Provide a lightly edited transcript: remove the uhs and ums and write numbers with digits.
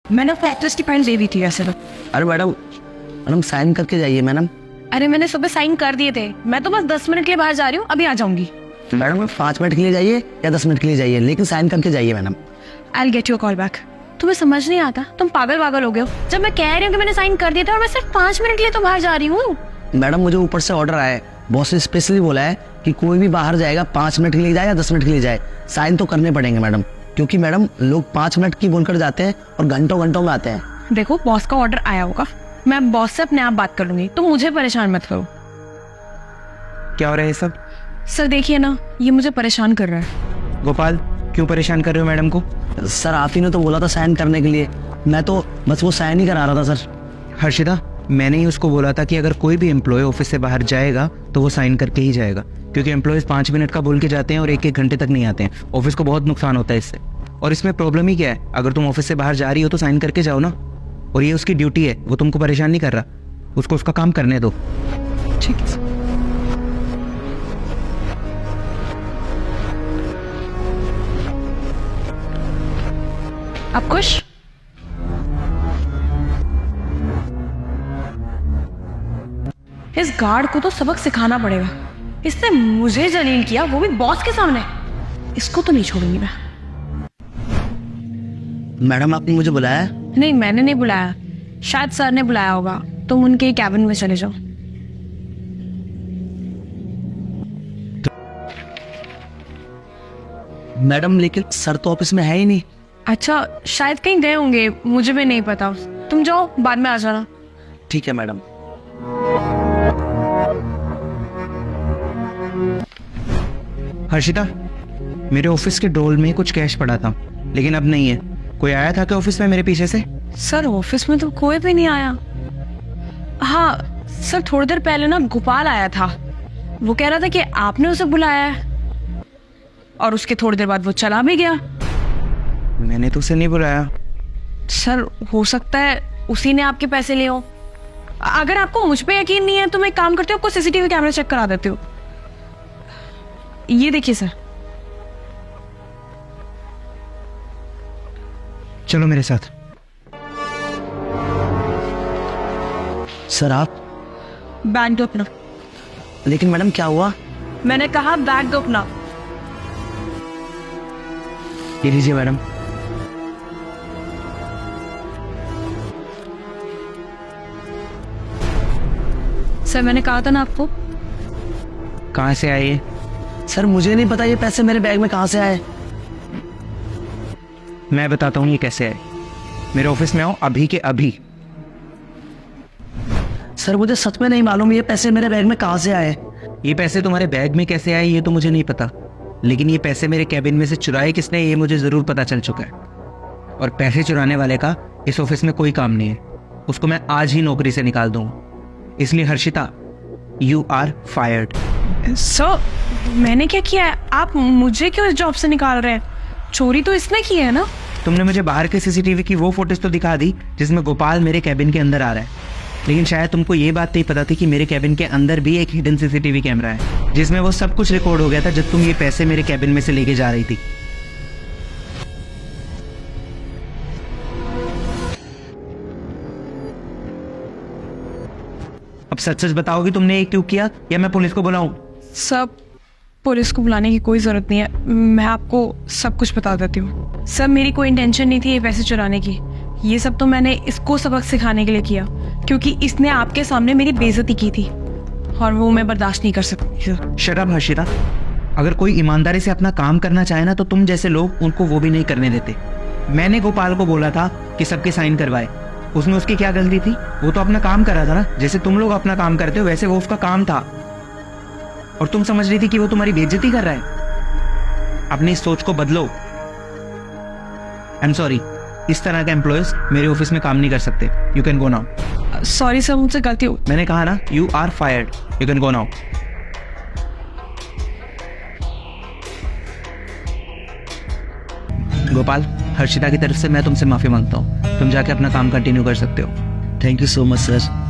मैंने फैक्ट्रेस की फाइल दे दी थी ऐसे तो। अरे मैडम मैडम साइन करके जाइए मैडम। अरे मैंने सुबह साइन कर दिए थे, मैं तो बस 10 मिनट के लिए बाहर जा रही हूँ, अभी आ जाऊंगी। मैडम 5 मिनट के लिए जाइए या 10 मिनट के लिए जाइए, लेकिन साइन करके जाइए madam. I will get your call back. तुम्हें समझ नहीं आता, तुम पागल वागल हो गए हो। जब मैं कह रही हूँ कि मैंने साइन कर दिया था और मैं सिर्फ 5 मिनट के लिए तो बाहर जा रही हूँ। मैडम मुझे ऊपर से ऑर्डर आया है, बॉस ने स्पेशली बोला है कि कोई भी बाहर जाएगा 5 मिनट के लिए जाए या 10 मिनट के लिए जाए, साइन तो करने पड़ेंगे मैडम, क्योंकि मैडम लोग 5 मिनट की बोलकर जाते हैं और घंटों घंटों में आते हैं। देखो बॉस का ऑर्डर आया होगा, मैं बॉस से अपने आप बात कर लूंगी, तो मुझे परेशान मत करो। क्या हो रहा है ये सब? सर देखिए ना, ये मुझे परेशान कर रहा है। गोपाल, क्यों परेशान कर रहे हो मैडम को? सर आप ही ने तो बोला था साइन करने के लिए, मैं तो बस वो साइन ही करा रहा था सर। हर्षिता, मैंने ही उसको बोला था कि अगर कोई भी एम्प्लॉय ऑफिस से बाहर जाएगा तो वो साइन करके ही जाएगा, क्योंकि एम्प्लॉयज 5 मिनट का बोल के जाते हैं और 1-1 घंटे तक नहीं आते हैं। ऑफिस को बहुत नुकसान होता है इससे। और इसमें प्रॉब्लम ही क्या है? अगर तुम ऑफिस से बाहर जा रही हो तो साइन करके जाओ ना। और ये उसकी ड्यूटी है, वो तुमको परेशान नहीं कर रहा, उसको उसका काम करने दो। ठीक है। आप खुश? इस गार्ड को तो सबक सिखाना पड़ेगा। इसने मुझे जलील किया, वो भी बॉस के सामने। इसको तो नहीं छोड़ूंगी मैं। मैडम आपने मुझे बुलाया है? नहीं, मैंने नहीं बुलाया, शायद सर ने बुलाया होगा। तुम उनके कैबिन में चले जाओ। मैडम लेकिन सर तो ऑफिस में है ही नहीं। अच्छा, शायद कहीं गए होंगे, मुझे भी नहीं पता। तुम जाओ, बाद में आ जाना। ठीक है मैडम। हर्षिता, मेरे ऑफिस के ड्रॉर में कुछ कैश पड़ा था, लेकिन अब नहीं है। कोई आया था क्या ऑफिस में मेरे पीछे से? सर ऑफिस में तो कोई भी नहीं आया। हाँ सर, थोड़ी देर पहले ना गोपाल आया था, वो कह रहा था कि आपने उसे बुलाया है, और उसके थोड़ी देर बाद वो चला भी गया। मैंने तो उसे नहीं बुलाया। सर हो सकता है उसी ने आपके पैसे लिए हो। अगर आपको मुझ पे यकीन नहीं है तो मैं एक काम करती हूँ, आपको सीसीटीवी कैमरा चेक करा देती हूँ। ये देखिए सर। चलो मेरे साथ। सर आप? बैग दो अपना। लेकिन मैडम क्या हुआ? मैंने कहा बैग दो अपना। ये लीजिए मैडम। सर मैंने कहा था ना आपको। कहाँ से आए ये? सर मुझे नहीं पता ये पैसे मेरे बैग में कहाँ से आए। मैं बताता हूँ ये कैसे आए। मेरे ऑफिस में आओ अभी के अभी। सर मुझे सच में नहीं मालूम ये पैसे मेरे बैग में कहाँ से आए। ये पैसे तुम्हारे बैग में कैसे आए ये तो मुझे नहीं पता, लेकिन ये पैसे मेरे कैबिन में से चुराए किसने ये मुझे जरूर पता चल चुका है। और पैसे चुराने वाले का इस ऑफिस में कोई काम नहीं है, उसको मैं आज ही नौकरी से निकाल दूंगा। इसलिए Harshita, you are fired. Sir मैंने क्या किया है? आप मुझे क्यों इस जॉब से निकाल रहे हैं? चोरी तो इसने की है ना। तुमने मुझे बाहर के सीसीटीवी की वो फुटेज तो दिखा दी जिसमें गोपाल मेरे कैबिन के अंदर आ रहा है, लेकिन शायद तुमको ये बात नहीं पता थी कि मेरे कैबिन के अंदर भी एक हिडन सीसीटीवी कैमरा है, जिसमें वो सब कुछ रिकॉर्ड हो गया था जब तुम ये पैसे मेरे कैबिन में से लेके जा रही थी। अब सच सच बताओगी तुमने ये क्यों किया, या मैं पुलिस को बुलाऊं? सर पुलिस को बुलाने की कोई जरूरत नहीं है, मैं आपको सब कुछ बता देती हूँ। सर मेरी कोई इंटेंशन नहीं थी ये पैसे चुराने की, ये सब तो मैंने इसको सबक सिखाने के लिए किया, क्योंकि इसने आपके सामने मेरी बेइज्जती की थी और वो मैं बर्दाश्त नहीं कर सकती। शट अप हर्षिता, अगर कोई ईमानदारी से अपना काम करना चाहे ना तो तुम जैसे लोग उनको वो भी नहीं करने देते। मैंने गोपाल को बोला था कि सबके साइन करवाए, उसमें उसकी क्या गलती थी? वो तो अपना काम कर रहा था ना, जैसे तुम लोग अपना काम करते हो वैसे वो उसका काम था, और तुम समझ रही थी कि वो तुम्हारी बेइज्जती कर रहा है। अपनी इस सोच को बदलो। आई एम सॉरी, इस तरह के एम्प्लॉयज मेरे ऑफिस में काम नहीं कर सकते। You can go now. Sorry sir, मुझसे गलती हो। मैंने कहा ना, you are fired, you can go now. Gopal, Harshita की तरफ से मैं तुमसे माफी मांगता हूँ, तुम जाके अपना काम कंटिन्यू कर सकते हो। Thank you so much sir.